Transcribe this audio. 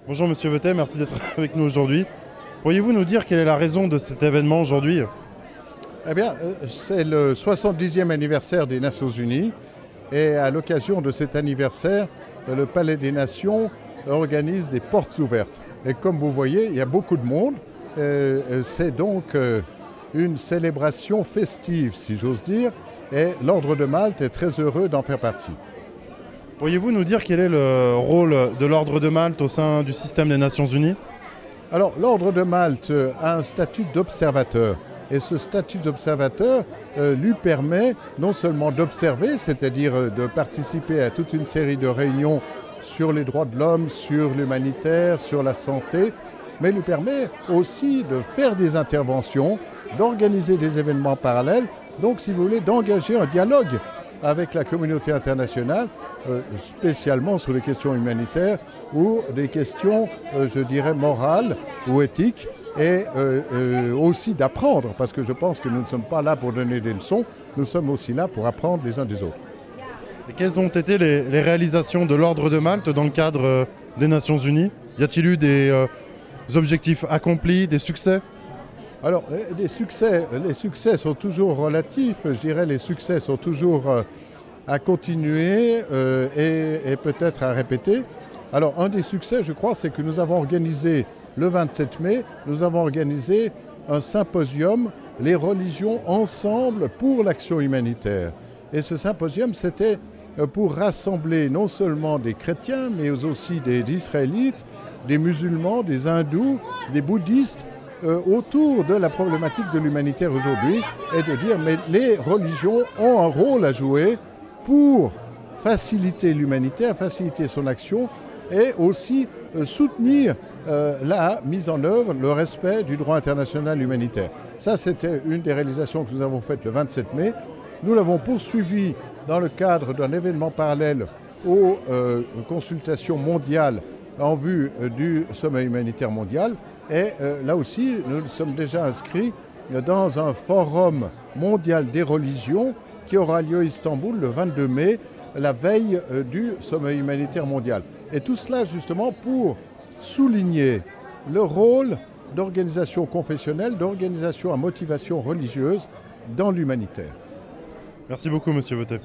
Bonjour Monsieur Vetet, merci d'être avec nous aujourd'hui. Pourriez-vous nous dire quelle est la raison de cet événement aujourd'hui? Eh bien, c'est le 70e anniversaire des Nations Unies et à l'occasion de cet anniversaire, le Palais des Nations organise des portes ouvertes. Et comme vous voyez, il y a beaucoup de monde. C'est donc une célébration festive, si j'ose dire, et l'Ordre de Malte est très heureux d'en faire partie. Pourriez-vous nous dire quel est le rôle de l'Ordre de Malte au sein du système des Nations Unies? Alors, l'Ordre de Malte a un statut d'observateur. Et ce statut d'observateur lui permet non seulement d'observer, c'est-à-dire de participer à toute une série de réunions sur les droits de l'homme, sur l'humanitaire, sur la santé, mais lui permet aussi de faire des interventions, d'organiser des événements parallèles, donc si vous voulez, d'engager un dialogue avec la communauté internationale, spécialement sur les questions humanitaires ou des questions, je dirais, morales ou éthiques, et aussi d'apprendre, parce que je pense que nous ne sommes pas là pour donner des leçons, nous sommes aussi là pour apprendre les uns des autres. Et quelles ont été les réalisations de l'Ordre de Malte dans le cadre des Nations Unies? Y a-t-il eu des objectifs accomplis, des succès? Alors, les succès sont toujours relatifs, je dirais, les succès sont toujours à continuer et peut-être à répéter. Alors, un des succès, je crois, c'est que nous avons organisé, le 27 mai, nous avons organisé un symposium, les religions ensemble pour l'action humanitaire. Et ce symposium, c'était pour rassembler non seulement des chrétiens, mais aussi des Israélites, des musulmans, des hindous, des bouddhistes, autour de la problématique de l'humanitaire aujourd'hui, et de dire mais les religions ont un rôle à jouer pour faciliter l'humanitaire, faciliter son action et aussi soutenir la mise en œuvre, le respect du droit international humanitaire. Ça, c'était une des réalisations que nous avons faites le 27 mai. Nous l'avons poursuivi dans le cadre d'un événement parallèle aux consultations mondiales en vue du sommet humanitaire mondial. Et là aussi, nous sommes déjà inscrits dans un forum mondial des religions qui aura lieu à Istanbul le 22 mai, la veille du sommet humanitaire mondial. Et tout cela justement pour souligner le rôle d'organisations confessionnelles, d'organisations à motivation religieuse dans l'humanitaire. Merci beaucoup Monsieur Vetet.